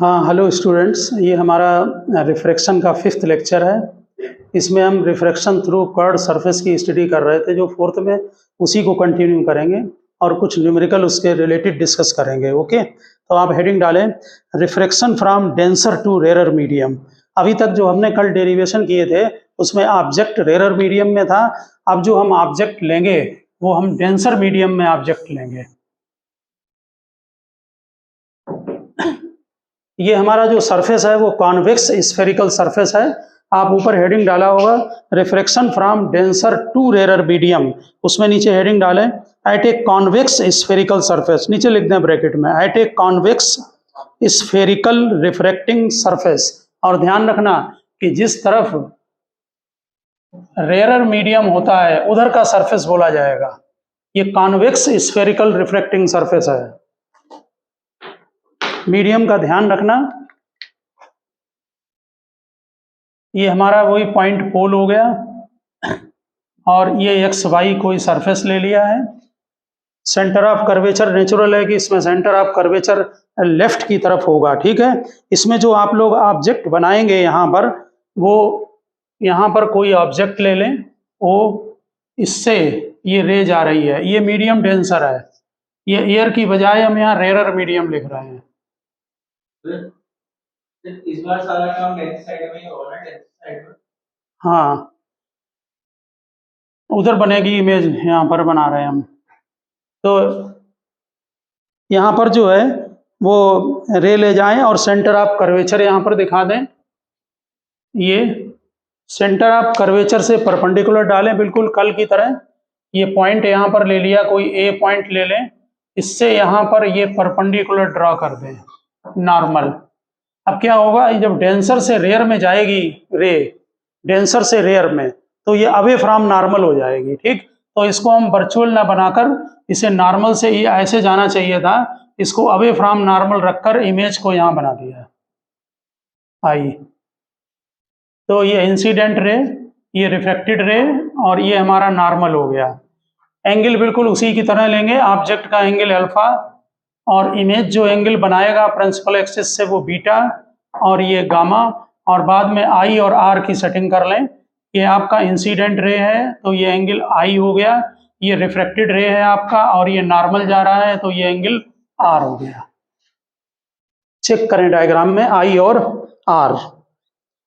हाँ, hello students, ये हमारा रिफ्रैक्शन का 5th लेक्चर है। इसमें हम रिफ्रैक्शन थ्रू कर्व्ड सरफेस की स्टडी कर रहे थे, जो 4th में उसी को कंटिन्यू करेंगे और कुछ न्यूमेरिकल उसके रिलेटेड डिस्कस करेंगे। ओके, तो आप हेडिंग डालें refraction from denser to rare medium. अभी तक जो हमने कल डेरिवेशन किए थे उसमें ऑब्जेक्ट रेयर मीडियम में था। अब जो हम ऑब्जेक्ट लेंगे वो हम डेंसर मीडियम में ऑब्जेक्ट लेंगे। ये हमारा जो सरफेस है वो कॉन्वेक्स स्फेरिकल सरफेस है। आप ऊपर हेडिंग डाला होगा refraction from denser to rare medium, उसमें नीचे हेडिंग डालें at a convex spherical surface, नीचे लिख दें ब्रैकेट में at a convex spherical refracting surface. और ध्यान रखना कि जिस तरफ रेयर मीडियम होता है उधर का सरफेस बोला जाएगा। ये कॉन्वेक्स स्फेरिकल रिफ्रैक्टिंग सरफेस है, मीडियम का ध्यान रखना। ये हमारा वही पॉइंट पोल हो गया और ये एक्स वाई कोई सरफेस ले लिया है। सेंटर ऑफ कर्वेचर नेचुरल है कि इसमें सेंटर ऑफ कर्वेचर लेफ्ट की तरफ होगा, ठीक है। इसमें जो आप लोग ऑब्जेक्ट बनाएंगे यहाँ पर, वो यहाँ पर कोई ऑब्जेक्ट ले लें, वो इससे ये रे जा रही है, ये मीडियम डेंसर है। ये एयर की बजाय हम यहाँ रेयर मीडियम लिख रहे हैं। इस बार सारा काम डेंस साइड में ही होगा ना, डेंस साइड में। हाँ, उधर बनेगी इमेज, यहाँ पर बना रहे हैं हम। तो यहाँ पर जो है वो रे ले जाएं और सेंटर ऑफ कर्वेचर यहाँ पर दिखा दें। ये सेंटर ऑफ कर्वेचर से परपेंडिकुलर डालें, बिल्कुल कल की तरह। ये पॉइंट यहाँ पर ले लिया, कोई ए पॉइंट ले लें, इससे यहाँ पर ये परपेंडिकुलर ड्रॉ कर दें नॉर्मल। अब क्या होगा, जब डेंसर से रेयर में जाएगी रे, डेंसर से रेयर में, तो ये अवे फ्रॉम नॉर्मल हो जाएगी, ठीक। तो इसको हम वर्चुअल ना बनाकर इसे नॉर्मल से ही ऐसे जाना चाहिए था, इसको अवे फ्रॉम नॉर्मल रखकर इमेज को यहाँ बना दिया। आई तो ये इंसिडेंट रे, ये रिफ्लेक्टेड रे, और ये हमारा नॉर्मल हो गया। एंगल बिल्कुल उसी की तरह लेंगे, ऑब्जेक्ट का एंगल अल्फा, और इमेज जो एंगल बनाएगा प्रिंसिपल एक्सिस से वो बीटा, और ये गामा, और बाद में आई और आर की सेटिंग कर लें। ये आपका इंसिडेंट रे है तो ये एंगल आई हो गया, ये रिफ्रैक्टेड रे है आपका और ये नॉर्मल जा रहा है तो ये एंगल आर हो गया। चेक करें डायग्राम में आई और आर।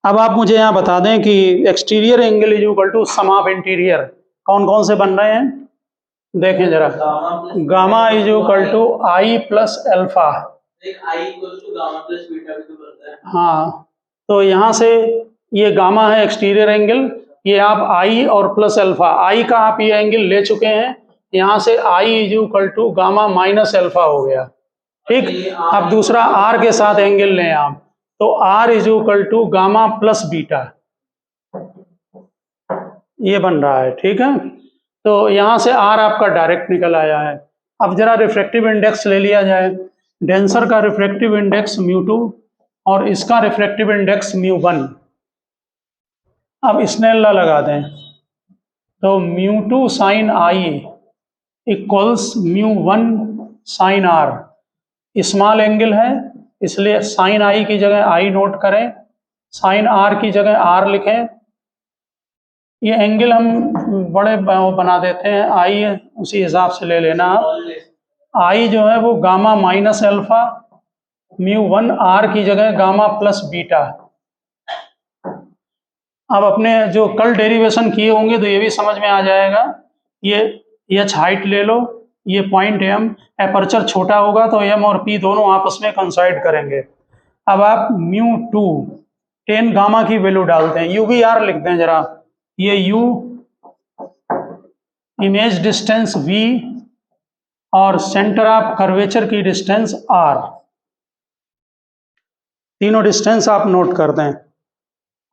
अब आप मुझे यहाँ बता दें कि exterior angle is equal to sum of interior कौन कौन से बन रहे हैं, देखें जरा। Gamma is equal to i plus alpha. हाँ, तो यहाँ से ये गामा है एक्सटीरियर एंगल, ये आप आई और प्लस एल्फा, आई का आप ये एंगल ले चुके हैं, यहाँ से I is equal to gamma minus alpha हो गया, ठीक। अब दूसरा आर के साथ एंगल लें आप, तो r is equal to gamma plus beta, ये बन रहा है, ठीक है। तो यहाँ से आर आपका डायरेक्ट निकल आया है। अब जरा रिफ्रैक्टिव इंडेक्स ले लिया जाए। डेंसर का रिफ्रैक्टिव इंडेक्स μ2 और इसका रिफ्रैक्टिव इंडेक्स μ1। अब स्नेल लॉ लगा दें, तो μ2 sine I equals μ1 sine R. Small angle है इसलिए साइन आई की जगह आई नोट करें, साइन आर की जगह आर लिखें। ये एंगल हम बड़े बना देते हैं, आई उसी हिसाब से ले लेना आप। आई जो है वो गामा माइनस एल्फा, μ1 आर की जगह गामा प्लस बीटा। अब अपने जो कल डेरिवेशन किए होंगे तो ये भी समझ में आ जाएगा। ये एच हाइट ले लो, ये पॉइंट एम, एपर्चर छोटा होगा तो एम और पी दोनों आपस में कंसाइड करेंगे। अब आप μ2 10 गामा की वैल्यू डालते हैं, यू भी आर लिख दें जरा, ये u इमेज डिस्टेंस v और सेंटर ऑफ कर्वेचर की डिस्टेंस r, तीनों डिस्टेंस आप नोट कर दें।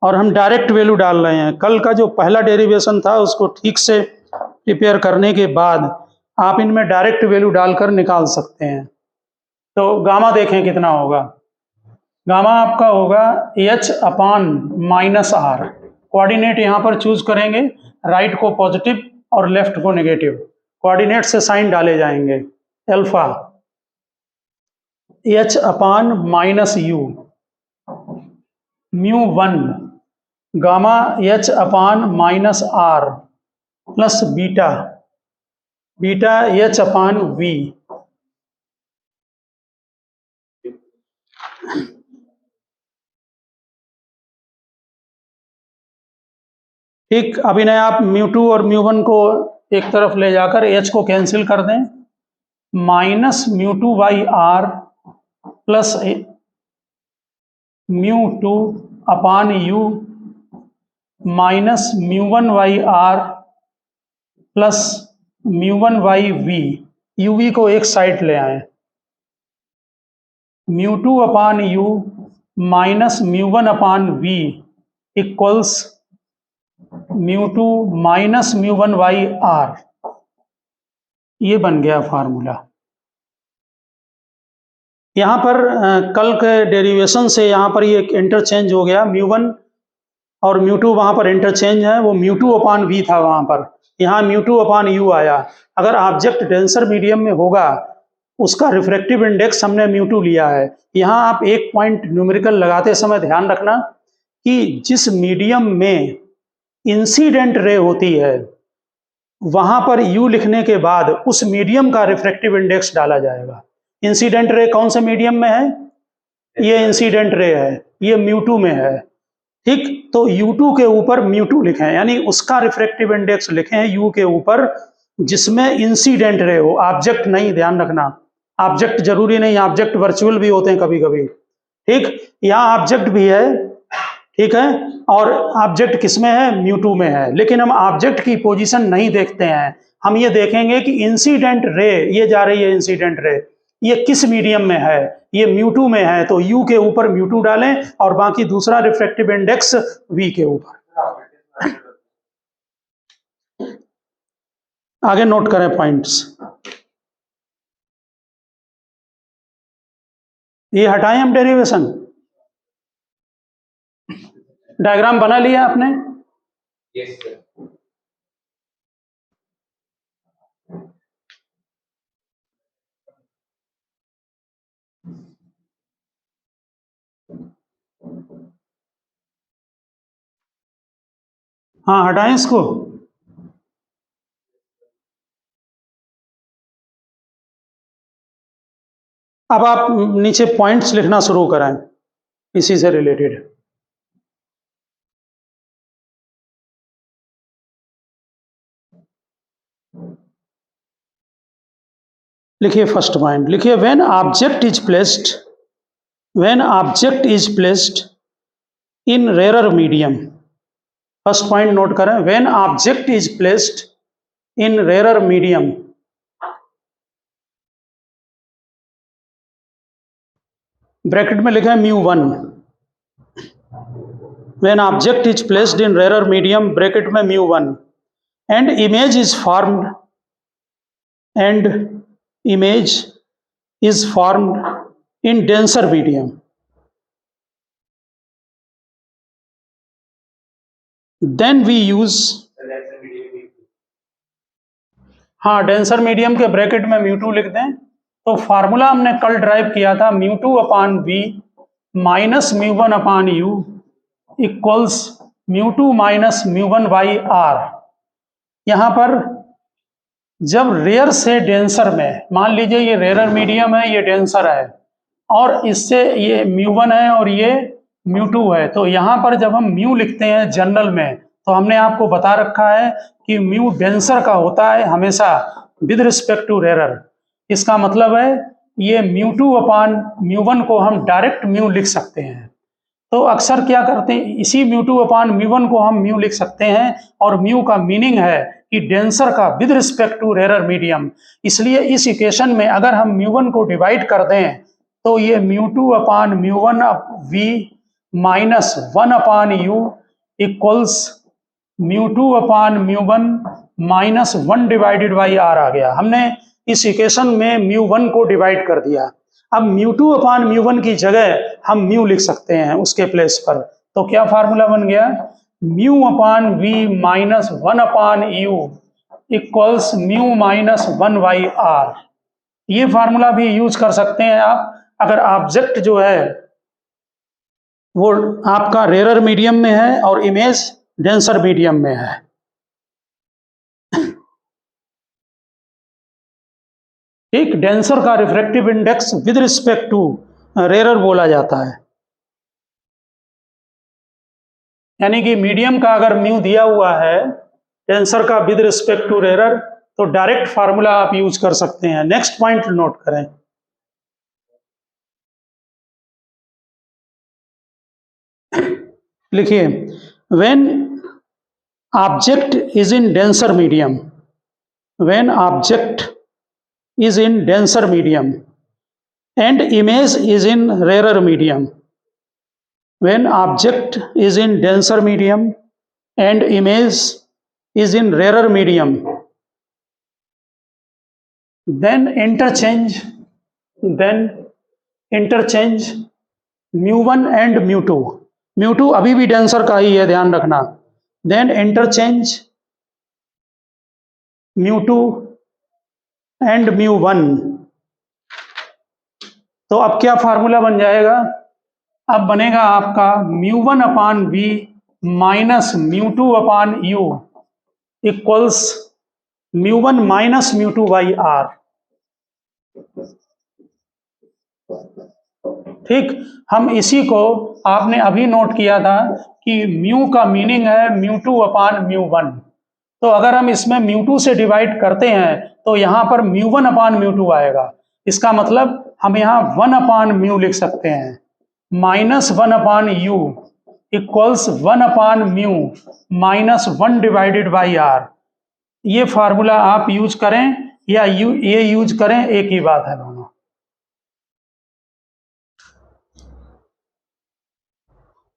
और हम डायरेक्ट वैल्यू डाल रहे हैं। कल का जो पहला डेरिवेशन था उसको ठीक से प्रिपेयर करने के बाद आप इनमें डायरेक्ट वैल्यू डालकर निकाल सकते हैं। तो गामा देखें कितना होगा, गामा आपका होगा h upon minus r. Coordinate यहाँ पर चूज करेंगे, राइट को पॉजिटिव और लेफ्ट को नेगेटिव, कोऑर्डिनेट से साइन डाले जाएंगे। Alpha h upon minus u, mu 1 gamma h upon minus r plus beta, beta h upon v. ठीक, अभिनय आप म्यू2 और म्यू1 को एक तरफ ले जाकर एच को कैंसिल कर दें, minus mu two by R plus mu two upon U minus mu one by R plus mu one by V. UV को एक साइड ले आए, mu two upon U minus mu one upon V equals mu two minus mu one by are. ये बन गया formula. यहाँ पर कल के डेरिवेशन से यहाँ पर ये इंटरचेंज हो गया, म्यू1 और म्यू2 वहाँ पर इंटरचेंज है, वो म्यू2 अपान वी था वहाँ पर, यहाँ म्यू2 अपान यू आया। अगर ऑब्जेक्ट डेंसर मीडियम में होगा, उसका रिफ्रैक्टिव इंडेक्स हमने म्यू2 लिया है। यहाँ आप एक पॉइंट न्यूमेरिकल लगाते समय ध्यान रखना कि जिस मीडियम में इंसिडेंट रे होती है, वहाँ पर यू लिखने के बाद उस मीडियम का रिफ्रैक्टिव इंडेक्स डाला जाएगा। इंसिडेंट रे कौन से मीडियम में है? ये इंसिडेंट रे है, ये म्यू2 में है। ठीक, तो U2 के ऊपर म्यू2 लिखें, यानी उसका रिफ्रैक्टिव इंडेक्स लिखें यू के ऊपर जिसमें इंसिडेंट रे हो, ऑब्जेक्ट नहीं, ध्यान रखना। ऑब्जेक्ट जरूरी नहीं, ऑब्जेक्ट वर्चुअल भी होते हैं कभी कभी। ठीक, यहाँ ऑब्जेक्ट भी है, ठीक है, और ऑब्जेक्ट किसमें है? म्यू2 में है। लेकिन हम ऑब्जेक्ट की पोजीशन नहीं देखते हैं, हम ये देखेंगे कि इंसिडेंट रे, ये जा रही है इंसिडेंट रे, ये किस मीडियम में है? ये म्यू2 में है, तो यू के ऊपर म्यू2 डालें और बाकी दूसरा रिफ्रैक्टिव इंडेक्स वी के ऊपर। आगे नोट करें पॉइंट्स। ये हटाएं हम डेरिवेशन। डायग्राम बना लिया आपने? Yes sir. हाँ, हटाएं इसको। अब आप नीचे पॉइंट्स लिखना शुरू करें इसी से रिलेटेड। लिखिए फर्स्ट पॉइंट, लिखिए when object is placed in rarer medium. First point note करें, when object is placed in rarer medium, bracket में लिखा है mu one. When object is placed in rarer medium, bracket में mu one, and image is formed in denser medium, then we use, हाँ, denser medium के bracket में mu two लिख दें। तो फार्मूला हमने कल ड्राइव किया था, mu two upon we minus mu one upon you equals mu two minus mu one by R. यहाँ पर जब रेयर से डेंसर में, मान लीजिए ये रेयर मीडियम है, ये डेंसर है, और इससे ये म्यू1 है और ये म्यू2 है, तो यहाँ पर जब हम म्यू लिखते हैं जनरल में, तो हमने आपको बता रखा है कि म्यू डेंसर का होता है हमेशा विद रिस्पेक्ट टू रेयर। इसका मतलब है ये म्यू2 अपान म्यू1 को हम डायरेक्ट म्यू लिख सकते हैं। तो अक्सर क्या करते हैं, इसी म्यू2 अपान म्यू1 को हम म्यू लिख सकते हैं, और म्यू का मीनिंग है कि डेंसर का with respect to rare medium. इसलिए इस इक्वेशन में अगर हम म्यू1 को डिवाइड कर दें, तो ये mu two upon mu one V minus 1 upon you equals mu two upon mu one minus 1 divided by R आ गया। हमने इस इक्वेशन में म्यू1 को डिवाइड कर दिया। अब म्यू2 अपान म्यू1 की जगह हम म्यू लिख सकते हैं उसके प्लेस पर। तो क्या फार्मूला बन गया? Mu upon we minus 1 upon you equals mu minus 1 by are. ये फार्मूला भी यूज कर सकते हैं आप अगर ऑब्जेक्ट जो है वो आपका रेयर मीडियम में है और इमेज डेंसर मीडियम में है। ठीक, डेंसर का refractive index with respect to rare बोला जाता है। यानी कि मीडियम का अगर म्यू दिया हुआ है, डेंसर का विद रिस्पेक्ट टू रेयर, तो डायरेक्ट फार्मूला आप यूज कर सकते हैं। नेक्स्ट पॉइंट नोट करें, लिखिए, when object is in denser medium, when object is in denser medium and image is in rarer medium, when object is in denser medium and image is in rarer medium, then interchange mu1 and mu2, mu2 अभी भी denser का ही है, ध्यान रखना। then interchange mu2 and mu1। तो अब क्या formula बन जाएगा? अब बनेगा आपका mu1 upon v minus mu2 upon u equals mu1 minus mu2 by r। ठीक, हम इसी को आपने अभी नोट किया था कि म्यू का मीनिंग है mu2 अपान mu1। तो अगर हम इसमें mu2 से डिवाइड करते हैं तो यहाँ पर mu1 अपान mu2 आएगा। इसका मतलब हम यहाँ 1 अपान म्यू लिख सकते हैं, minus 1 upon you equals 1 upon mu minus 1 divided by are. ये फार्मूला आप यूज करें या ये यूज करें, एक ही बात है दोनों।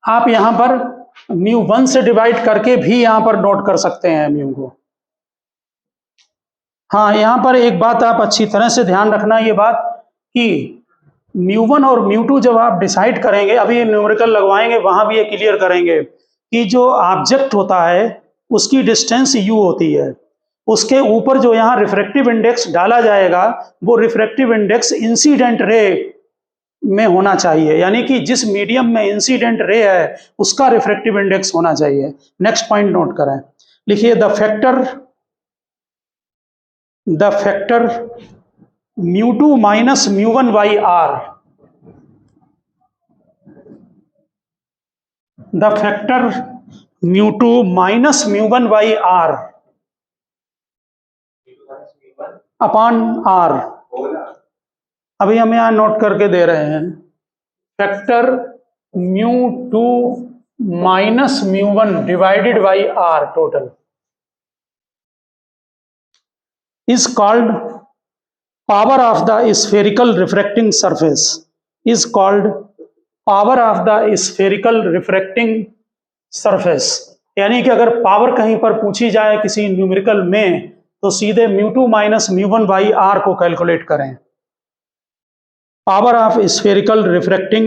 आप यहाँ पर mu1 से डिवाइड करके भी यहाँ पर नोट कर सकते हैं म्यू को। हाँ, यहाँ पर एक बात आप अच्छी तरह से ध्यान रखना, ये बात कि mu1 और mu2 जब आप डिसाइड करेंगे, अभी न्यूमेरिकल लगवाएंगे वहां भी ये क्लियर करेंगे कि जो ऑब्जेक्ट होता है उसकी डिस्टेंस u होती है, उसके ऊपर जो यहाँ रिफ्रैक्टिव इंडेक्स डाला जाएगा वो रिफ्रैक्टिव इंडेक्स इंसिडेंट रे में होना चाहिए, यानी कि जिस मीडियम में इंसिडेंट रे है उसका रिफ्रैक्टिव इंडेक्स होना चाहिए। नेक्स्ट पॉइंट नोट करें, लिखिए, the factor mu2 minus mu1 by r, the factor mu2 minus mu1 by r upon r. अभी हम यहां नोट करके दे रहे हैं, factor mu2 minus mu1 divided by r total is called power of the spherical refracting surface, is called power of the spherical refracting surface। यानी कि अगर पावर कहीं पर पूछी जाए किसी न्यूमेरिकल में तो सीधे mu2 minus mu1 by r को कैलकुलेट करें, power of spherical refracting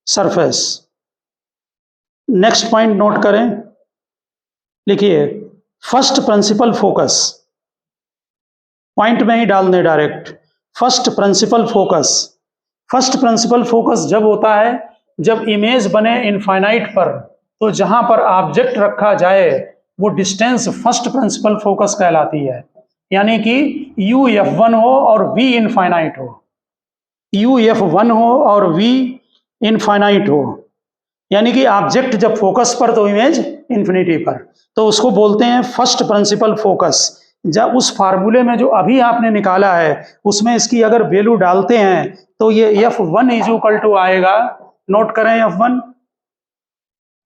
surface. Next point note करें, लिखिए, फर्स्ट प्रिंसिपल फोकस, पॉइंट में ही डाल दें direct, first principle focus. First principle focus जब होता है जब इमेज बने इनफाइनाइट पर, तो जहां पर ऑब्जेक्ट रखा जाए वो डिस्टेंस फर्स्ट प्रिंसिपल फोकस कहलाती है। यानी कि u f1 हो और v इनफाइनाइट हो, u f1 हो और v इनफाइनाइट हो, यानी कि ऑब्जेक्ट जब फोकस पर तो इमेज इन्फिनिटी पर, तो उसको बोलते हैं फर्स्ट प्रिंसिपल फोकस। जब उस फार्मूले में जो अभी आपने निकाला है उसमें इसकी अगर वैल्यू डालते हैं तो ये f1 इज इक्वल टू आएगा, नोट करें,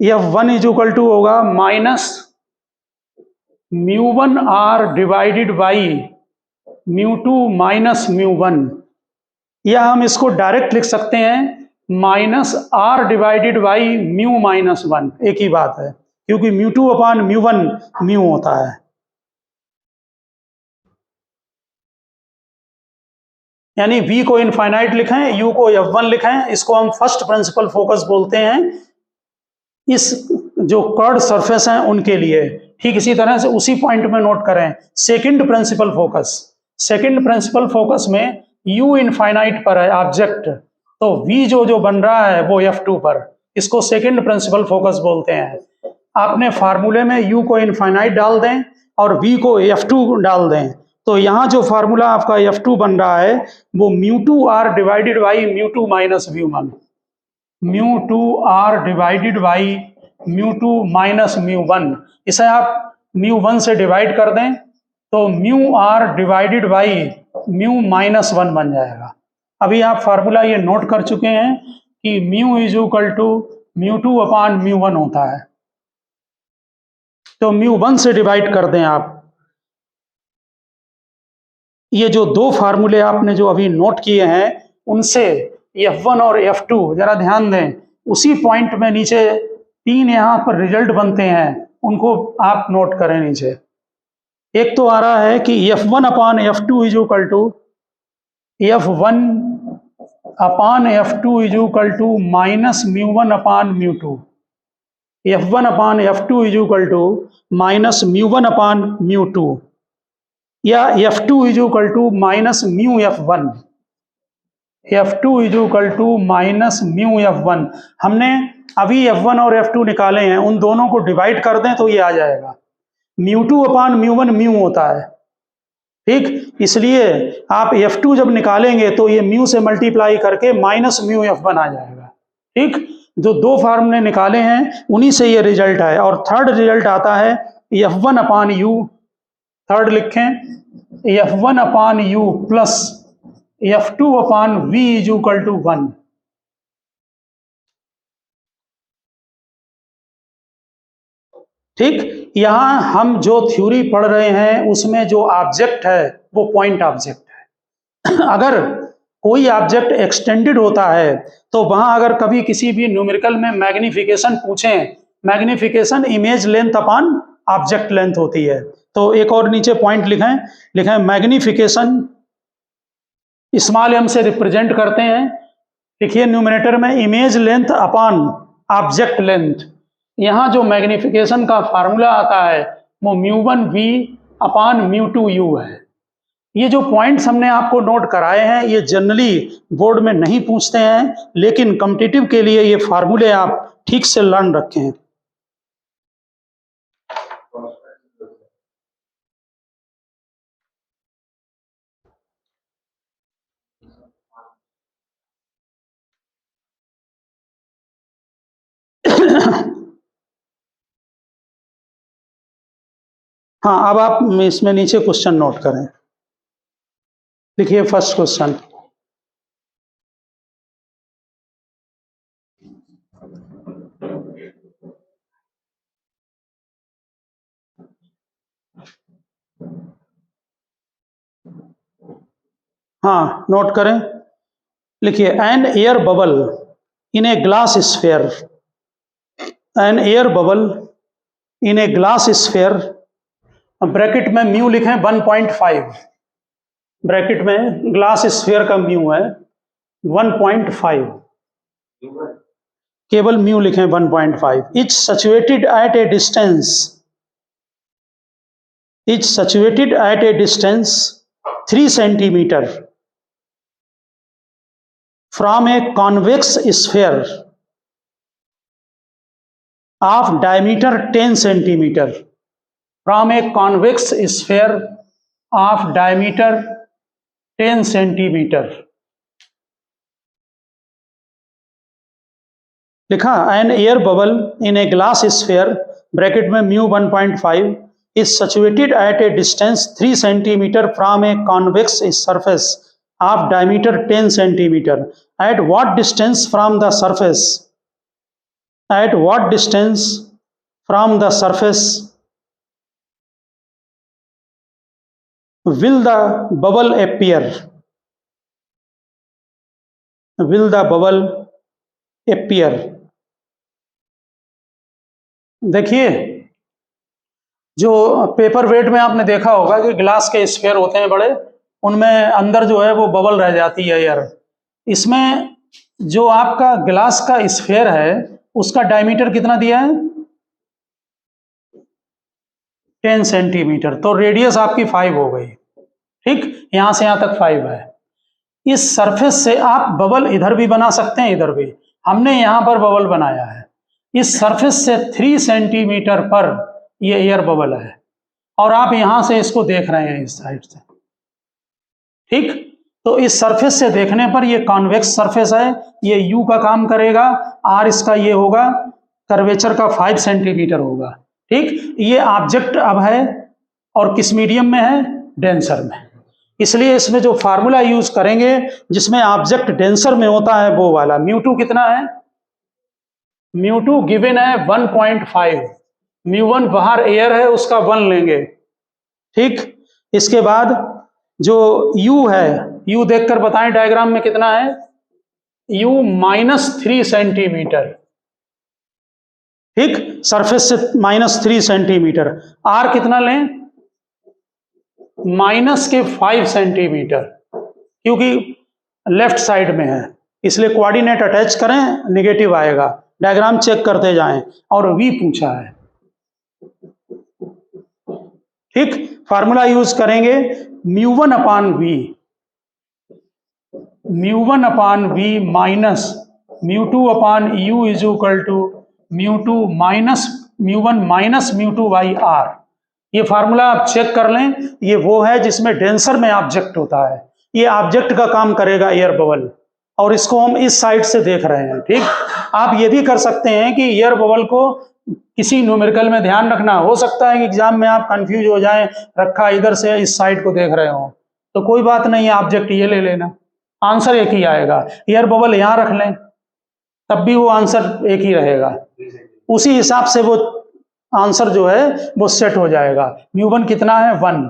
f1 इज इक्वल टू होगा minus mu1 r divided by mu2 minus mu1, या हम इसको डायरेक्ट लिख सकते हैं minus r divided by mu minus 1, एक ही बात है, क्योंकि mu2 अपान mu1 म्यू होता है। यानी v को इनफाइनाइट लिखें, u को f1 लिखें, इसको हम फर्स्ट प्रिंसिपल फोकस बोलते हैं इस जो कर्व्ड सरफेस हैं उनके लिए। ठीक इसी तरह से उसी पॉइंट में नोट करें second principal focus. Second principal focus में u इनफाइनाइट पर है ऑब्जेक्ट तो V जो बन रहा है वो F2 पर, इसको सेकंड प्रिंसिपल फोकस बोलते हैं। आपने फार्मूले में U को इनफाइनाइट डाल दें और V को F2 डाल दें, तो यहाँ जो फार्मूला आपका F2 बन रहा है वो μ2r divided by μ2 minus μ1, μ2r divided by μ2 minus μ1। इसे आप μ1 से डिवाइड कर दें तो μr डिवाइडेड बाई μ माइनस 1 बन जाएगा। अभी आप फार्मूला ये नोट कर चुके हैं कि μ इज इक्वल टू μ2 अपान μ1 होता है, तो μ1 से डिवाइड कर दें आप। ये जो दो फार्मूले आपने जो अभी नोट किए हैं उनसे F1 और F2 जरा ध्यान दें, उसी पॉइंट में नीचे 3 यहाँ पर रिजल्ट बनते हैं, उनको आप नोट करें नीचे। एक तो आ रहा है कि F1 upon F2 is equal to F1 upon F2 is equal to minus μ1 upon μ2, F1 upon F2 is equal to minus μ1 upon μ2, या F2 is equal to minus μF1, F2 is equal to minus μF1। हमने अभी F1 और F2 निकाले हैं, उन दोनों को divide कर दें तो ये आ जाएगा। μ2 अपान μ1 μ होता है, ठीक, इसलिए आप F2 जब निकालेंगे तो ये μ से मल्टीप्लाई करके माइनस μF1 आ जाएगा। ठीक, जो दो फार्मूले निकाले हैं उन्हीं से ये रिजल्ट है। और थर्ड रिजल्ट आता है F1 अपान U, थर्ड लिखें F1 upon U plus F2 upon V is equal to 1। ठीक, यहां हम जो थ्योरी पढ़ रहे हैं उसमें जो ऑब्जेक्ट है वो पॉइंट ऑब्जेक्ट है। अगर कोई ऑब्जेक्ट एक्सटेंडेड होता है तो वहां अगर कभी किसी भी न्यूमेरिकल में मैग्निफिकेशन पूछें, magnification image length upon object length होती है। तो एक और नीचे पॉइंट लिखें मैग्निफिकेशन स्मॉल m से रिप्रेजेंट करते हैं। लिखिए न्यूमरेटर में image length upon object length. यहाँ जो मैग्निफिकेशन का फार्मूला आता है वो μ1v अपान μ2u है। ये जो पॉइंट्स हमने आपको नोट कराए हैं ये जनरली बोर्ड में नहीं पूछते हैं, लेकिन कॉम्पिटिटिव के लिए ये फार्मूले आप ठीक से लर्न रखें। हाँ, अब आप इसमें नीचे क्वेश्चन नोट करें। लिखिए फर्स्ट क्वेश्चन, हाँ नोट करें। लिखिए an air bubble in a glass sphere, an air bubble in a glass sphere, bracket में म्यू लिखें 1.5, ब्रैकेट में ग्लास स्फीयर का म्यू है 1.5, केवल म्यू लिखें 1.5। Is situated at a distance, is situated at a distance 3 centimetre from a convex sphere of diameter 10 centimetre, from a convex sphere of diameter 10 centimetre. लिखा an air bubble in a glass sphere, bracket में mu 1.5, is situated at a distance 3 centimetre from a convex surface of diameter 10 centimetre. At what distance from the surface, at what distance from the surface will the bubble appear, will the bubble appear। देखिए जो paper wait में आपने देखा होगा कि glass के sphere होते हैं बड़े, उनमें अंदर जो है वो बबल रह जाती है एयर। इसमें जो आपका ग्लास का स्फीयर है उसका डायमीटर कितना दिया है 10 सेंटीमीटर, तो रेडियस आपकी 5 हो गई। ठीक, यहां से यहां तक 5 है। इस सरफेस से आप बबल इधर भी बना सकते हैं, इधर भी। हमने यहां पर बबल बनाया है। इस सरफेस से 3 सेंटीमीटर पर ये एयर बबल है और आप यहां से इसको देख रहे हैं इस साइड से, ठीक। तो इस सरफेस से देखने पर ये कॉन्वेक्स सरफेस है, ये यू का काम करेगा, आर इसका ये होगा, कर्वेचर का 5 सेंटीमीटर होगा, ठीक। ये ऑब्जेक्ट अब है और किस मीडियम में है? डेंसर में। इसलिए इसमें जो फार्मूला यूज करेंगे जिसमें ऑब्जेक्ट डेंसर में होता है वो वाला। म्यू2 कितना है? म्यू2 गिवन है 1.5, म्यू1 बाहर एयर है उसका 1 लेंगे, ठीक। इसके बाद जो u है, u देखकर बताएं डायग्राम में कितना है? u -3 सेंटीमीटर, ठीक। सरफेस से -3 सेंटीमीटर। r कितना लें? -5 सेंटीमीटर, क्योंकि लेफ्ट साइड में है इसलिए कोऑर्डिनेट अटैच करें, नेगेटिव आएगा। डायग्राम चेक करते जाएं। और v पूछा है, ठीक। फार्मूला यूज करेंगे mu one upon V, mu one upon we minus mu two upon U is equal to mu two minus mu one minus mu two by are. ये फार्मूला आप चेक कर लें, ये वो है जिसमें डेंसर में ऑब्जेक्ट होता है। ये ऑब्जेक्ट का काम करेगा एयर बबल, और इसको हम इस साइड से देख रहे हैं, ठीक। आप ये भी कर सकते हैं कि एयर बबल को किसी न्यूमेरिकल में ध्यान रखना, हो सकता है कि एग्जाम में आप कंफ्यूज हो जाएं, रखा इधर से इस साइड को देख रहे हो, तो कोई बात नहीं है, ऑब्जेक्ट ये ले लेना, आंसर एक ही आएगा। एयर बबल यहां रख लें तब भी वो आंसर एक ही रहेगा, उसी हिसाब से वो आंसर जो है वो सेट हो जाएगा। म्यू1 कितना है? 1।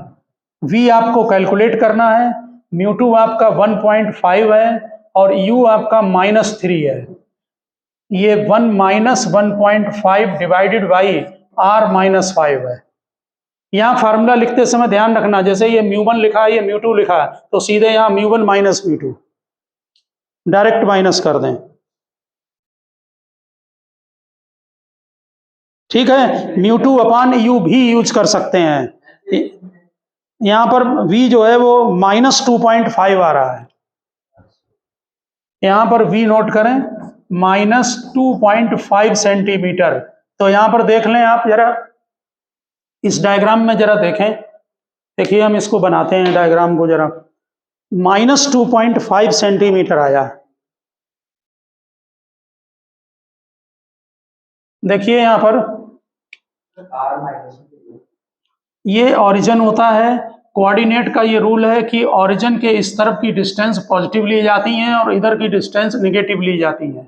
v आपको कैलकुलेट करना है, म्यू2 आपका 1.5 है और u आपका -3 है। ये 1 माइनस 1.5 डिवाइडेड बाई r -5 है। यहाँ फार्मूला लिखते समय ध्यान रखना, जैसे ये म्यू1 लिखा है, ये म्यू2 लिखा है, तो सीधे यहाँ म्यू1 माइनस म्यू2 डायरेक्ट माइनस कर दें, ठीक है। म्यू2 अपान यू भी यूज कर सकते हैं। यहां पर v जो है वो -2.5 आ रहा है, यहां पर v नोट करें -2.5 सेंटीमीटर। तो यहां पर देख लें आप जरा, इस डायग्राम में जरा देखें, देखिए हम इसको बनाते हैं डायग्राम को जरा। -2.5 सेंटीमीटर आया, देखिए यहां पर ये ओरिजिन होता है। कोऑर्डिनेट का ये रूल है कि ओरिजिन के इस तरफ की डिस्टेंस पॉजिटिव ली जाती है और इधर की डिस्टेंस निगेटिव ली जाती है,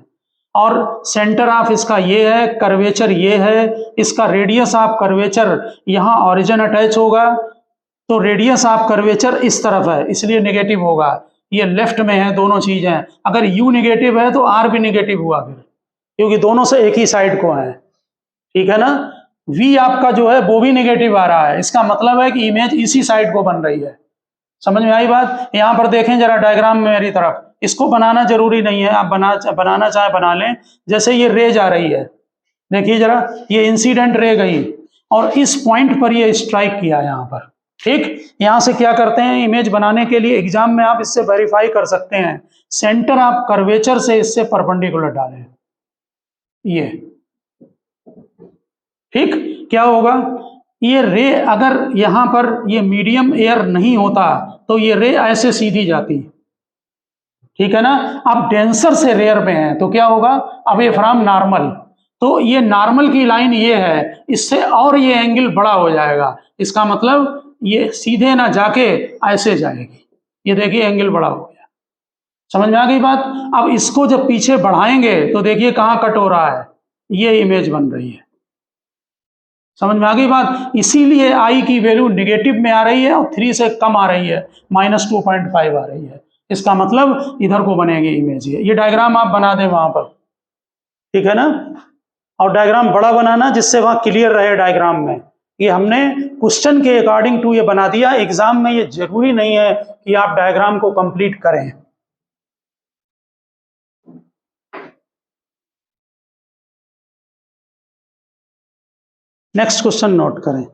और सेंटर ऑफ इसका ये है, कर्वेचर ये है, इसका रेडियस ऑफ कर्वेचर यहाँ ओरिजिन अटैच होगा, तो रेडियस ऑफ कर्वेचर इस तरफ है इसलिए नेगेटिव होगा। ये लेफ्ट में है, दोनों चीजें। अगर यू नेगेटिव है तो आर भी नेगेटिव हुआ फिर, क्योंकि दोनों से एक ही साइड को है, ठीक है ना। v आपका जो है वो भी नेगेटिव आ रहा है, इसका मतलब है कि इमेज इसी साइड को बन रही है। समझ में आई बात? यहां पर देखें जरा डायग्राम में मेरी तरफ, इसको बनाना जरूरी नहीं है, आप बनाना चाहे बना लें। जैसे ये रे जा रही है, देखिए जरा, ये इंसिडेंट रे गई और इस पॉइंट पर ये स्ट्राइक किया यहाँ पर, ठीक। यहां से क्या करते हैं, इमेज बनाने के लिए एग्जाम में आप इससे वेरीफाई कर सकते हैं, सेंटर आप कर्वेचर से इससे परपेंडिकुलर डालें, ये, ठीक। क्या होगा, ये रे अगर यहां पर ये मीडियम एयर नहीं होता तो ये रे ऐसे सीधी जाती, ठीक है ना। अब डेंसर से रेयर में है तो क्या होगा, अब ये फ्रॉम नॉर्मल, तो ये नॉर्मल की लाइन ये है, इससे और ये एंगल बड़ा हो जाएगा, इसका मतलब ये सीधे ना जाके ऐसे जाएगी, ये देखिए एंगल बड़ा हो गया। समझ में आ गई बात? अब इसको जब पीछे बढ़ाएंगे तो देखिए कहाँ कट हो रहा है, ये इमेज बन रही है। समझ में आ गई बात? इसीलिए आई की वैल्यू निगेटिव में आ रही है और 3 से कम आ रही है, -2.5 आ रही है, इसका मतलब इधर को बनेगी इमेज। ये डायग्राम आप बना दें वहां पर, ठीक है ना। और डायग्राम बड़ा बनाना जिससे वहां क्लियर रहे डायग्राम में। ये हमने क्वेश्चन के अकॉर्डिंग टू ये बना दिया, एग्जाम में ये जरूरी नहीं है कि आप डायग्राम को कंप्लीट करें। नेक्स्ट क्वेश्चन नोट करें।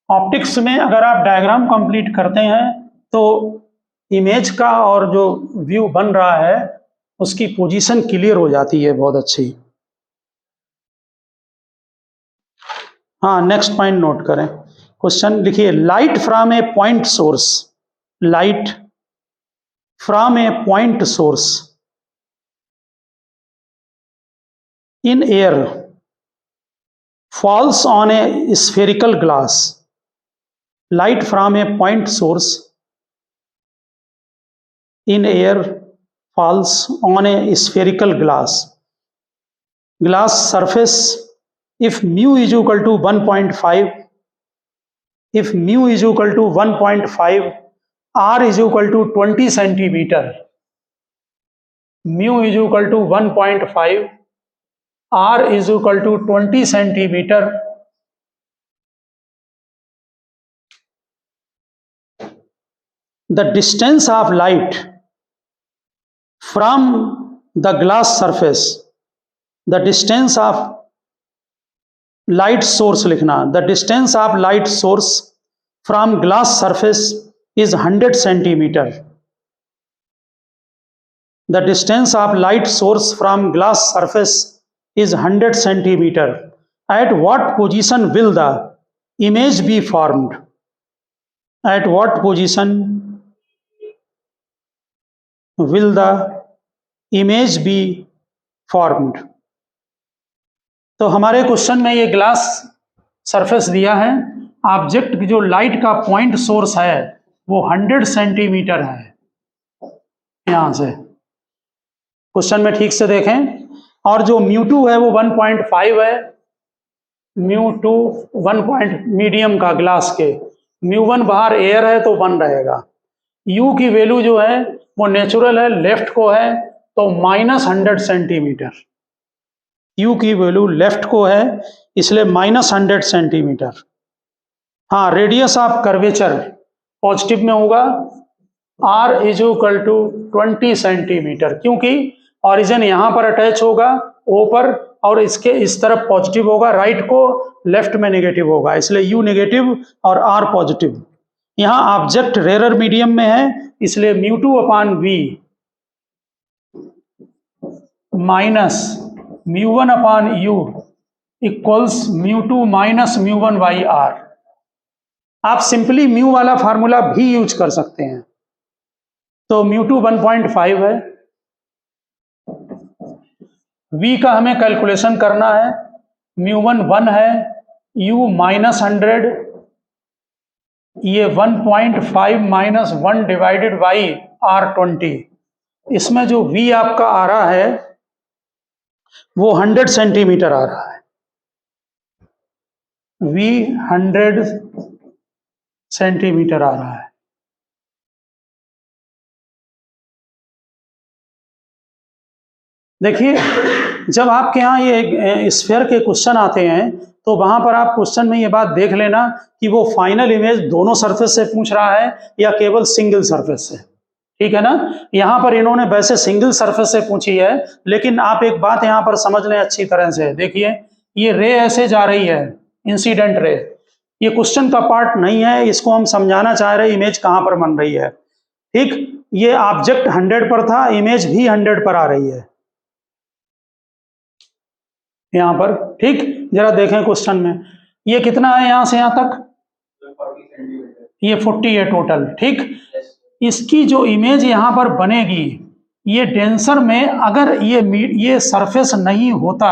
ऑप्टिक्स में अगर आप डायग्राम कंप्लीट करते हैं तो इमेज का और जो व्यू बन रहा है उसकी पोजीशन क्लियर हो जाती है बहुत अच्छी। हाँ, नेक्स्ट पॉइंट नोट करें। क्वेश्चन लिखिए, light from A point source, light from A point source in air falls on a spherical glass. Light from a point source in air falls on a spherical glass surface. If mu is equal to 1.5, if mu is equal to 1.5, r is equal to 20 centimeter, mu is equal to 1.5, r is equal to 20 centimeter, the distance of light from the glass surface, the distance of light source लिखना, the distance of light source from glass surface is 100 centimeter. The distance of light source from glass surface is 100 centimeter. At what position will the image be formed? At what position will the image be formed? तो हमारे question में ये glass surface दिया है, object की जो light का point source है वो 100 सेंटीमीटर है। यहां से क्वेश्चन में ठीक से देखें, और जो μ2 है वो 1.5 है, μ2 1 मीडियम का ग्लास के, μ1 बाहर एयर है तो 1 रहेगा। u की वैल्यू जो है वो नेचुरल है, लेफ्ट को है तो -100 सेंटीमीटर। u की वैल्यू लेफ्ट को है इसलिए -100 सेंटीमीटर। हाँ, रेडियस ऑफ कर्वेचर पॉजिटिव में होगा, r is equal to 20 centimetre, क्योंकि ऑरिजिन यहां पर अटैच होगा ओ पर और इसके इस तरफ पॉजिटिव होगा, राइट को लेफ्ट में नेगेटिव होगा, इसलिए u नेगेटिव और r पॉजिटिव। यहां ऑब्जेक्ट रेयर मीडियम में है इसलिए μ2/v minus μ1/u equals μ2 minus μ1/r। आप सिंपली म्यू वाला फार्मूला भी यूज कर सकते हैं। तो μ2 1.5 है, v का हमें कैलकुलेशन करना है, μ1 1 है, u -100, ये 1.5 माइनस 1 डिवाइडेड बाई r20। इसमें जो v आपका आ रहा है वो 100 सेंटीमीटर आ रहा है, v 100 सेंटीमीटर आ रहा है। देखिए, जब आपके यहाँ ये स्फीयर के क्वेश्चन आते हैं तो वहां पर आप क्वेश्चन में ये बात देख लेना कि वो फाइनल इमेज दोनों सरफेस से पूछ रहा है या केवल सिंगल सरफेस से, ठीक है ना। यहाँ पर इन्होंने वैसे सिंगल सरफेस से पूछी है, लेकिन आप एक बात यहाँ पर समझ लें अच्छी तरह से। देखिए, ये रे ऐसे जा रही है, इंसिडेंट रे, ये क्वेश्चन का पार्ट नहीं है, इसको हम समझाना चाह रहे हैं इमेज कहाँ पर बन रही है। ठीक, ये ऑब्जेक्ट 100 पर था, इमेज भी 100 पर आ रही है यहाँ पर। ठीक, जरा देखें क्वेश्चन में ये कितना है, यहां से यहां तक ये 40 है टोटल। ठीक, इसकी जो इमेज यहां पर बनेगी, ये डेंसर में अगर ये सरफेस नहीं होता,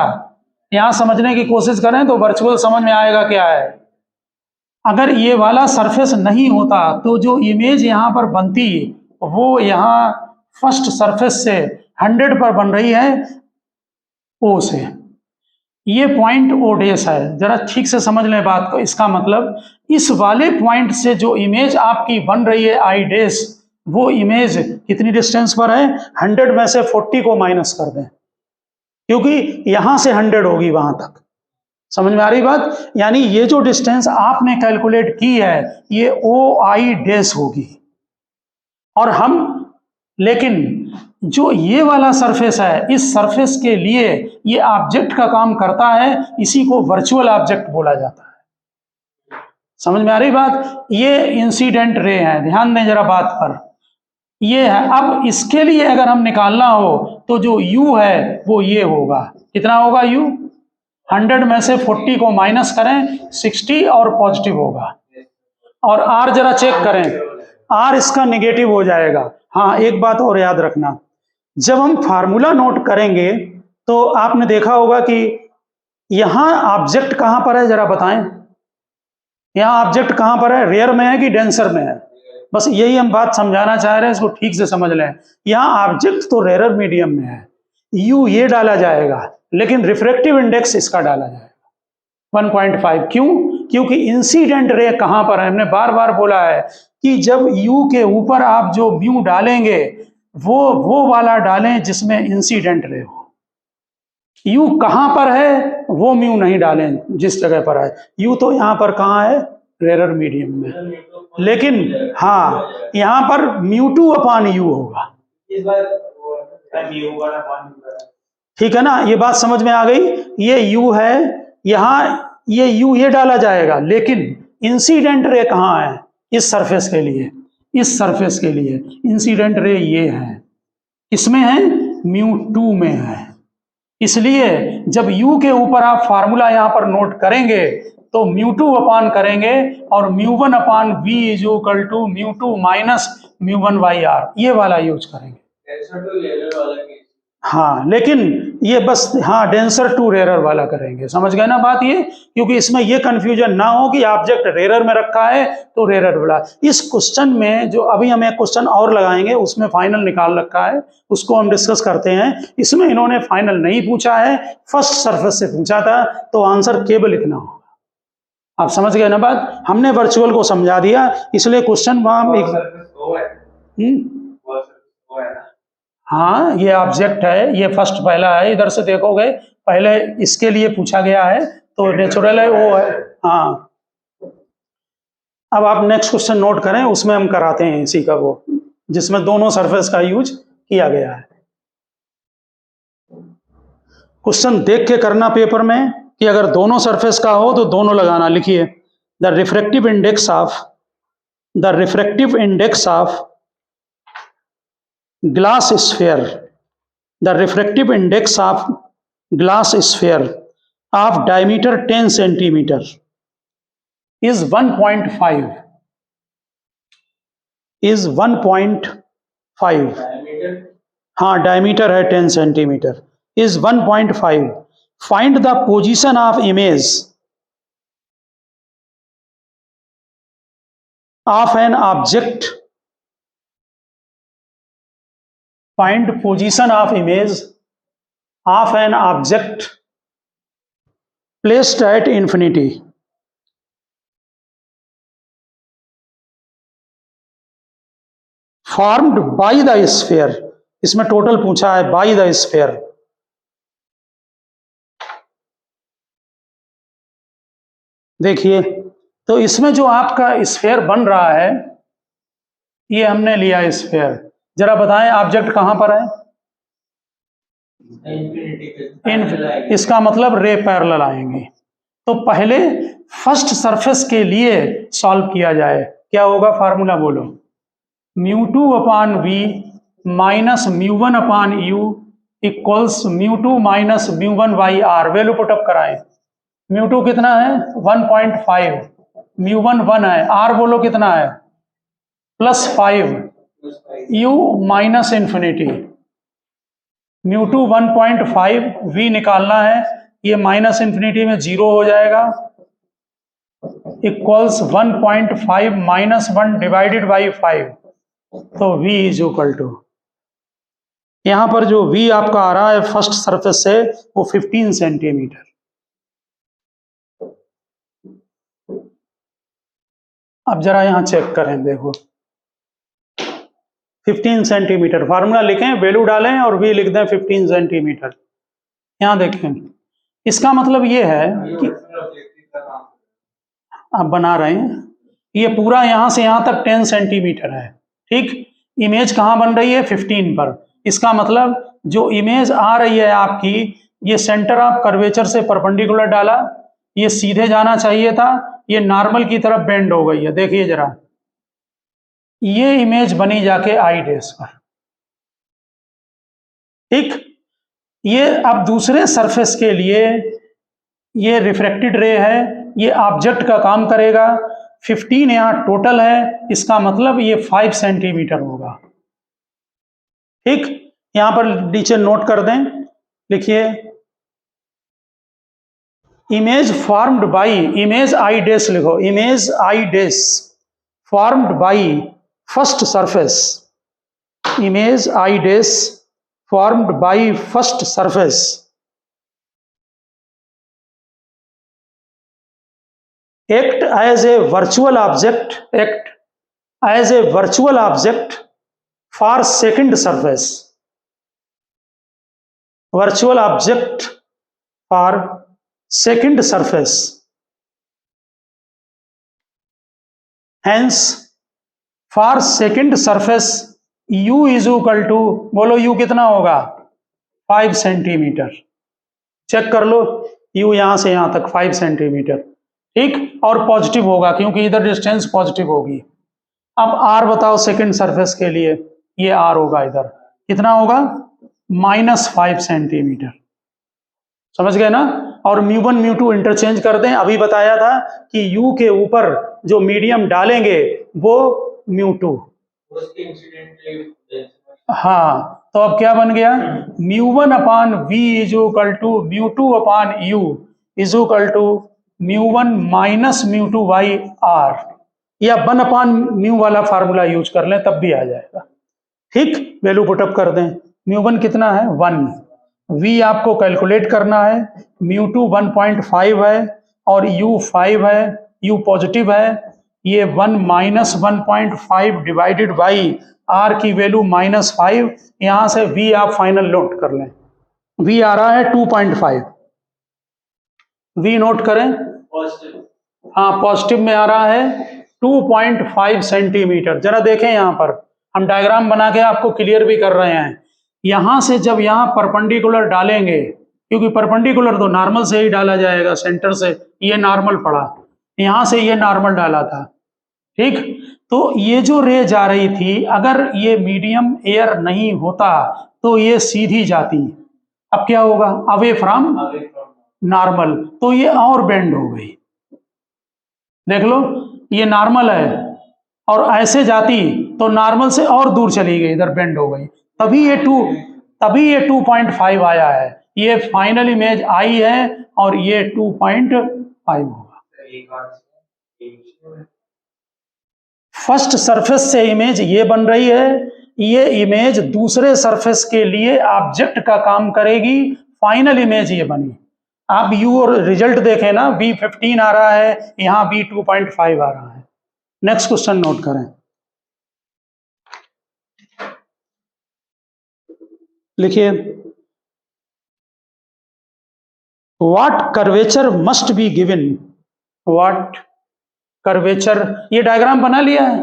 यहां समझने की कोशिश करें तो वर्चुअल समझ में आएगा क्या है। अगर ये वाला सरफेस नहीं होता तो जो इमेज यहां पर बनती वो यहां फर्स्ट सरफेस से 100 पर बन रही है, ओ से। ये पॉइंट ओ डैश है, जरा ठीक से समझ लें बात को। इसका मतलब इस वाले पॉइंट से जो इमेज आपकी बन रही है आई डैश, वो इमेज कितनी डिस्टेंस पर है, 100 में से 40 को माइनस कर दें, क्योंकि यहां से 100 होगी वहां तक। समझ में आ रही बात? यानी ये जो डिस्टेंस आपने कैलकुलेट की है ये ओ आई डैश होगी। और हम, लेकिन जो ये वाला सरफेस है, इस सरफेस के लिए ये ऑब्जेक्ट का काम करता है, इसी को वर्चुअल ऑब्जेक्ट बोला जाता है। समझ में आ रही बात? ये इंसिडेंट रे है, ध्यान दें जरा बात पर। ये है, अब इसके लिए अगर हम निकालना हो तो जो u है वो ये होगा, कितना होगा u? 100 में से 40 को माइनस करें 60 और पॉजिटिव होगा। और r जरा चेक करें, r इसका नेगेटिव हो जाएगा। हाँ, एक बात और याद रखना, जब हम फार्मूला नोट करेंगे तो आपने देखा होगा कि यहां ऑब्जेक्ट कहां पर है, जरा बताएं। यहां ऑब्जेक्ट कहां पर है, रेयर में है कि डेंसर में है? बस यही हम बात समझाना चाह रहे हैं, इसको ठीक से समझ लें। यहां ऑब्जेक्ट तो रेयर मीडियम में है, u ये डाला जाएगा, लेकिन रिफ्रैक्टिव इंडेक्स इसका डाला जाएगा 1.5। क्यों? क्योंकि इंसिडेंट रे कहां पर है? हमने बार बार बोला है कि जब u के ऊपर आप जो म्यू डालेंगे वो वाला डालें जिसमें इंसिडेंट रे हो। u कहां पर है वो म्यू नहीं डालें जिस जगह पर है। u तो यहां पर कहां है? रेयर मीडियम में। लेकिन हाँ, यहां पर μ2/u होगा। ठीक है ना, ये बात समझ में आ गई? ये u है, यहां ये u ये डाला जाएगा, लेकिन इंसिडेंट रे कहां है? इस सरफेस के लिए, इस सरफेस के लिए इंसिडेंट रे ये है, इसमें है μ2 में है। इसलिए जब u के ऊपर आप फार्मूला यहां पर नोट करेंगे तो μ2 अपान करेंगे और μ1/v is equal to μ2 minus μ1/r, ये वाला यूज करेंगे। हाँ, लेकिन ये बस हाँ डेंसर टू रेरर वाला करेंगे, समझ गए ना बात ये? क्योंकि इसमें ये कंफ्यूजन ना हो कि ऑब्जेक्ट रेरर में रखा है तो रेरर वाला। इस क्वेश्चन में जो अभी हम एक क्वेश्चन और लगाएंगे उसमें फाइनल निकाल रखा है, उसको हम डिस्कस करते हैं। इसमें इन्होंने फाइनल नहीं पूछा है, फर्स्ट सरफेस से पूछा था, तो आंसर केवल इतना होगा। आप समझ गए ना बात? हमने वर्चुअल को समझा दिया, इसलिए क्वेश्चन हाँ, ये ऑब्जेक्ट है, ये फर्स्ट पहला है, इधर से देखोगे पहले इसके लिए पूछा गया है तो नेचुरल है वो है। हाँ, अब आप नेक्स्ट क्वेश्चन नोट करें, उसमें हम कराते हैं इसी का वो, जिसमें दोनों सरफेस का यूज किया गया है। क्वेश्चन देख के करना पेपर में कि अगर दोनों सरफेस का हो तो दोनों लगाना। लिखिए, the refractive index of glass sphere, the refractive index of glass sphere of diameter 10 centimeter is 1.5 हाँ, diameter है 10 centimeter is 1.5। find the position of image of an object, find position of image of an object placed at infinity formed by the sphere। इसमें total पूछा है by the sphere। देखिए, तो इसमें जो आपका स्फेयर बन रहा है, ये हमने लिया स्फेयर। जरा बताएं ऑब्जेक्ट कहां पर है? इसका मतलब रे पैरेलल आएंगे। तो पहले फर्स्ट सरफेस के लिए सॉल्व किया जाए। क्या होगा फार्मूला बोलो? μ2/v minus μ1/u equals μ2 minus μ1/r। Value put up कराएं। μ2 कितना है? 1.5, μ1 1 है, r बोलो कितना है? +5, u माइनस इन्फिनिटी। μ2 1.5, v निकालना है, ये माइनस इन्फिनिटी में 0 हो जाएगा, इक्वल्स 1.5 माइनस 1 डिवाइडेड बाई 5। तो v इज इक्वल टू, यहां पर जो v आपका आ रहा है फर्स्ट सरफेस से वो 15 सेंटीमीटर। अब जरा यहां चेक करें, देखो 15 सेंटीमीटर फार्मूला लिखें, वैल्यू डालें और v लिख दें 15 सेंटीमीटर। यहां देखें, इसका मतलब ये है कि आप बना रहे हैं, ये पूरा यहां से यहां तक 10 सेंटीमीटर है। ठीक, इमेज कहां बन रही है? 15 पर। इसका मतलब जो इमेज आ रही है आपकी, ये सेंटर ऑफ कर्वेचर से परपेंडिकुलर डाला, ये सीधे जाना चाहिए था, ये नॉर्मल की तरफ बेंड हो गई है, देखिए जरा, ये इमेज बनी जाके आई डैश पर। ठीक, ये अब दूसरे सरफेस के लिए ये रिफ्रैक्टेड रे है, ये ऑब्जेक्ट का काम करेगा। 15 यहाँ टोटल है, इसका मतलब ये 5 सेंटीमीटर होगा। ठीक, यहां पर नीचे नोट कर दें, लिखिए image formed by, image I dash लिखो, image I dash formed by first surface, image I dash formed by first surface act as a virtual object, act as a virtual object for second surface, virtual object for second surface, hence for second surface u is equal to, बोलो u कितना होगा, 5 centimetre. Check कर लो, u यहां से यहां तक 5 centimetre. ठीक, और पॉजिटिव होगा क्योंकि इधर डिस्टेंस पॉजिटिव होगी। अब r बताओ सेकंड सरफेस के लिए, ये r होगा, इधर कितना होगा, -5 सेंटीमीटर। समझ गए ना। और μ1 μ2 इंटरचेंज कर दें, अभी बताया था कि u के ऊपर जो मीडियम डालेंगे वो μ2। उसके इंसिडेंटली, हाँ, तो अब क्या बन गया, μ1 upon v is equal to μ2 upon u is equal to μ1 minus μ2 by r, या 1 अपान म्यू वाला फार्मूला यूज कर लें तब भी आ जाएगा। ठीक, वैल्यू पुटअप कर दें, μ1 कितना है 1, v आपको कैलकुलेट करना है, μ2 1.5 है और u 5 है, u पॉजिटिव है, ये 1 माइनस 1.5 डिवाइडेड बाई r की वैल्यू -5, यहां से v आप फाइनल नोट कर लें, v आ रहा है 2.5, v नोट करें, हाँ पॉजिटिव में आ रहा है 2.5 सेंटीमीटर। जरा देखें, यहां पर हम डायग्राम बना के आपको क्लियर भी कर रहे हैं। यहां से जब यहां परपेंडिकुलर डालेंगे, क्योंकि परपेंडिकुलर तो नॉर्मल से ही डाला जाएगा, सेंटर से ये नॉर्मल पड़ा, यहां से ये नॉर्मल डाला था। ठीक, तो ये जो रे जा रही थी, अगर ये मीडियम एयर नहीं होता तो ये सीधी जाती, अब क्या होगा, अवे फ्रॉम नॉर्मल, तो ये और बेंड हो गई। देख लो, ये नॉर्मल है और ऐसे जाती तो नॉर्मल से और दूर चली गई, इधर बेंड हो गई, तभी ये 2.5 आया है। ये फाइनल इमेज आई है और ये 2.5 होगा। फर्स्ट सरफेस से इमेज ये बन रही है, ये इमेज दूसरे सरफेस के लिए ऑब्जेक्ट का काम करेगी, फाइनल इमेज ये बनी। आप यू और रिजल्ट देखें ना, v15 आ रहा है, यहां v2.5 आ रहा है। नेक्स्ट क्वेश्चन नोट करें, लिखिए what curvature must be given, what curvature, ये डायग्राम बना लिया है,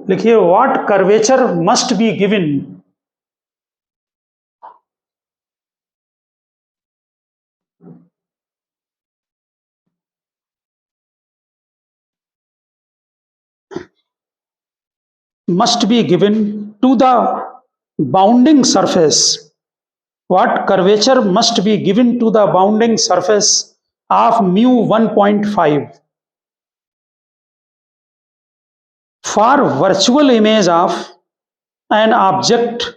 लिखिए what curvature must be given must be given to the bounding surface, what curvature must be given to the bounding surface of mu 1.5 for virtual image of an object,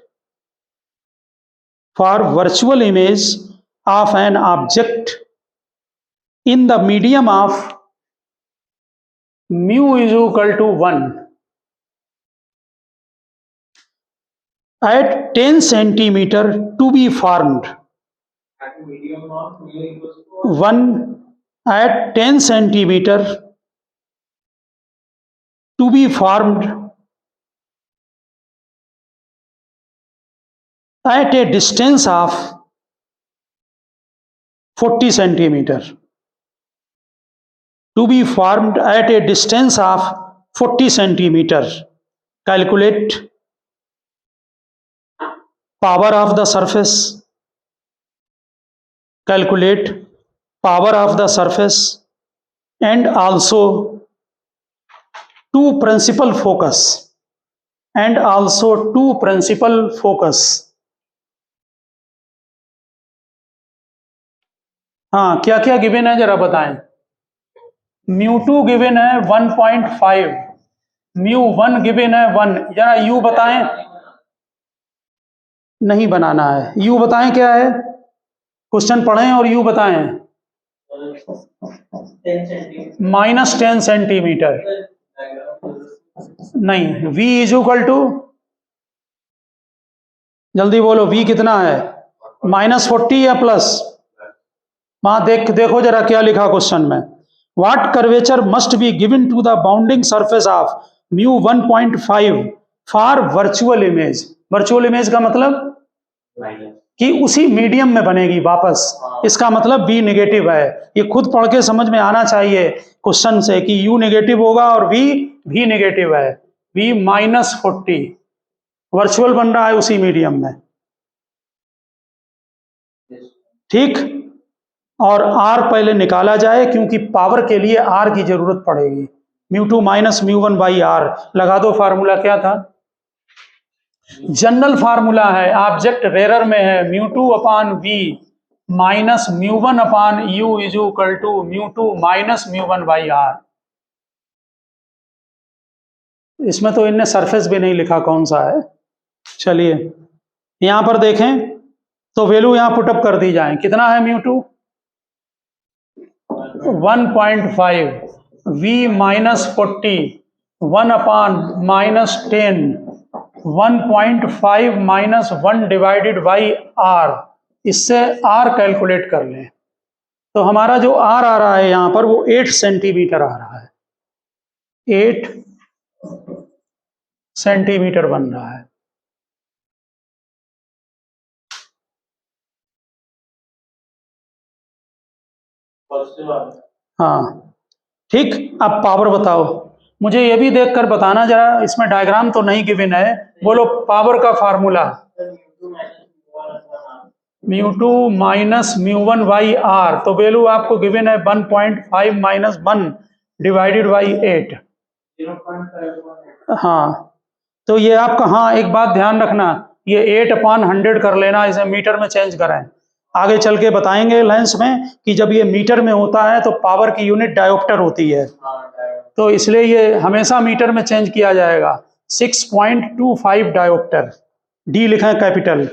for virtual image of an object in the medium of mu is equal to 1 at 10 centimeter to be formed, 1 at 10 centimeter to be formed at a distance of 40 centimeter, to be formed at a distance of 40 centimeter. Calculate power of the surface, calculate power of the surface and also two principal focus हाँ, क्या क्या given है जरा बताएं। μ2 given है 1.5, μ1 given है 1, जरा u बताएं। नहीं बनाना है, u बताएं क्या है, क्वेश्चन पढ़ें और u बताएं। 10 -10 सेंटीमीटर सेंटीमीटर नहीं, v इज इक्वल टू, जल्दी बोलो v कितना है, -40 या प्लस। वहां देखो जरा क्या लिखा क्वेश्चन में। What curvature must be given to the bounding surface of μ1.5 for virtual image. Virtual image का मतलब कि उसी मीडियम में बनेगी वापस, इसका मतलब v नेगेटिव है। ये खुद पढ़ के समझ में आना चाहिए क्वेश्चन से कि u नेगेटिव होगा और v नेगेटिव है, v -40 वर्चुअल बन रहा है उसी मीडियम में, ठीक। और r पहले निकाला जाए क्योंकि पावर के लिए r की जरूरत पड़ेगी। μ2 - μ1/r लगा दो। फार्मूला क्या था, जनरल फार्मूला है, ऑब्जेक्ट रेरर में है, μ2/v minus μ1/u is equal to μ2 - μ1/r। इसमें तो इनने सरफेस भी नहीं लिखा कौन सा है। चलिए यहां पर देखें तो वैल्यू यहां पुटअप कर दी जाए। कितना है μ2, 1.5, v -40 1/-10, 1.5 - 1 डिवाइडेड बाई r, इससे r कैलकुलेट कर लें तो हमारा जो r आ रहा है यहां पर वो 8 सेंटीमीटर आ रहा है, 8 सेंटीमीटर बन रहा है। हाँ ठीक। अब पावर बताओ, मुझे ये भी देखकर बताना जरा, इसमें डायग्राम तो नहीं गिवन है, बोलो पावर का फार्मूला। μ2 - μ1/r, तो वैल्यू आपको गिवन है 1.5 - 1 डिवाइडेड बाई 8। हाँ तो ये आपका, हाँ एक बात ध्यान रखना, ये 8/100 कर लेना, इसे मीटर में चेंज करें। आगे चल के बताएंगे लेंस में कि जब ये मीटर में होता है तो पावर की यूनिट डायोप्टर होती है, तो इसलिए ये हमेशा मीटर में चेंज किया जाएगा। 6.25 डायोप्टर, डी लिखें कैपिटल,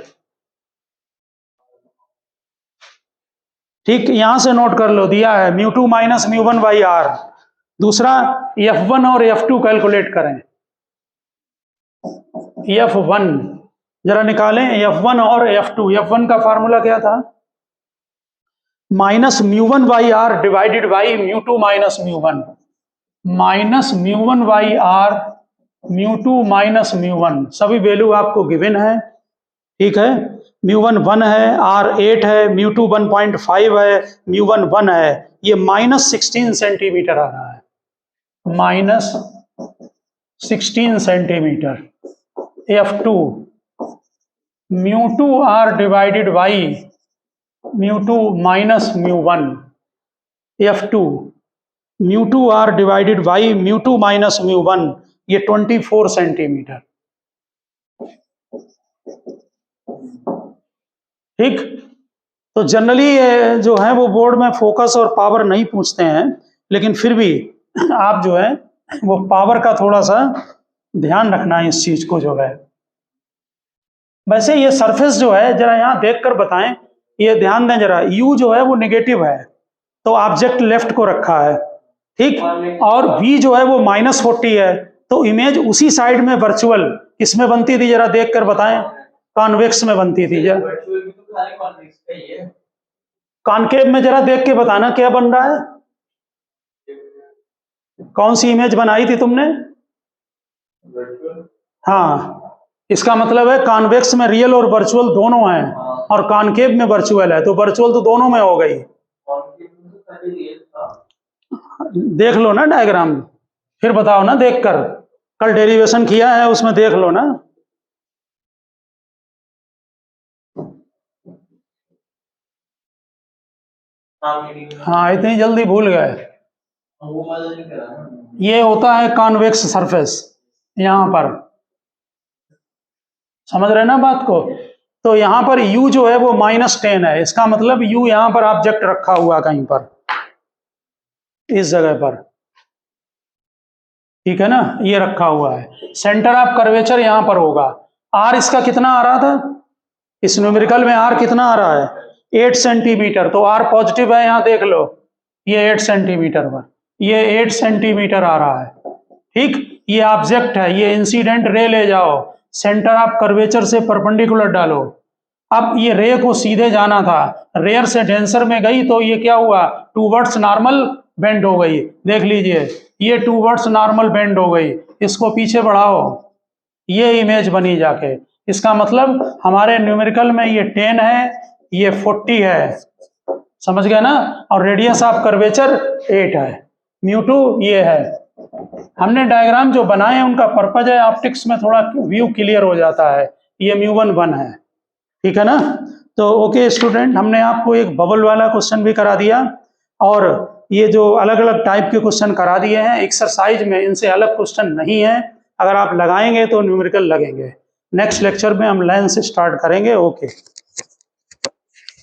ठीक। यहां से नोट कर लो, दिया है μ2 - μ1/r। दूसरा f1 और f2 कैलकुलेट करें। f1 जरा निकालें, f1 और f2। f1 का फार्मूला क्या था, -μ1/r डिवाइडेड बाई μ2 - μ1, -μ1/r μ2 - μ1, सभी वैल्यू आपको गिवन है, ठीक है। μ1 1 है, r 8 है, μ2 1.5 है, μ1 1 है, ये -16 सेंटीमीटर आ रहा है, -16 centimetre. f2 μ2r divided by μ2 - μ1, f2 μ2r divided by μ2 - μ1, ये 24 सेंटीमीटर, ठीक। तो जनरली ये जो है वो बोर्ड में फोकस और पावर नहीं पूछते हैं, लेकिन फिर भी आप जो है वो पावर का थोड़ा सा ध्यान रखना है इस चीज को जो है। वैसे ये सरफेस जो है जरा यहाँ देखकर बताएं, ये ध्यान दें जरा, u जो है वो नेगेटिव है तो ऑब्जेक्ट लेफ्ट को रखा है, ठीक, और v जो है वो -40 है तो इमेज उसी साइड में वर्चुअल किसमें बनती थी जरा देखकर बताएं, कॉन्वेक्स में बनती थी। जरा कॉनकेव में जरा देख के बताना क्या बन रहा है, कौन सी इमेज बनाई थी तुमने। हाँ इसका मतलब है कॉन्वेक्स में रियल और वर्चुअल दोनों हैं और कॉनकेव में वर्चुअल है, तो वर्चुअल तो दोनों में हो गई। देख लो ना डायग्राम, फिर बताओ ना देखकर, कल डेरिवेशन किया है उसमें देख लो ना। हाँ, इतनी जल्दी भूल गए। ये होता है कॉन्वेक्स सरफेस, यहाँ पर समझ रहे ना बात को। तो यहाँ पर u जो है वो -10 है, इसका मतलब u यहाँ पर ऑब्जेक्ट रखा हुआ कहीं पर इस जगह पर, ठीक है ना, ये रखा हुआ है। सेंटर ऑफ कर्वेचर यहाँ पर होगा। r इसका कितना आ रहा था, इस न्यूमेरिकल में r कितना आ रहा है, 8 सेंटीमीटर। तो r पॉजिटिव है, यहाँ देख लो, ये 8 सेंटीमीटर पर, ये 8 सेंटीमीटर आ रहा है, ठीक। ये ऑब्जेक्ट है, ये इंसिडेंट रे ले जाओ, सेंटर ऑफ कर्वेचर से परपेंडिकुलर डालो। अब ये रे को सीधे जाना था, रेयर से डेंसर में गई तो ये क्या हुआ, टूवर्ड्स नॉर्मल बेंड हो गई। देख लीजिए, ये टूवर्ड्स नॉर्मल बेंड हो गई। इसको पीछे बढ़ाओ, ये इमेज बनी जाके। इसका मतलब हमारे न्यूमेरिकल में ये 10 है, ये 40 है, समझ गए ना। और रेडियस ऑफ कर्वेचर 8 है, μ2 ये है। हमने डायग्राम जो बनाए हैं उनका पर्पज है ऑप्टिक्स में थोड़ा व्यू क्लियर हो जाता है। ये μ1 1 है, ठीक है ना। तो ओके स्टूडेंट, हमने आपको एक बबल वाला क्वेश्चन भी करा दिया और ये जो अलग अलग टाइप के क्वेश्चन करा दिए हैं एक्सरसाइज में, इनसे अलग क्वेश्चन नहीं है। अगर आप लगाएंगे तो न्यूमेरिकल लगेंगे। नेक्स्ट लेक्चर में हम लाइन से स्टार्ट करेंगे। ओके।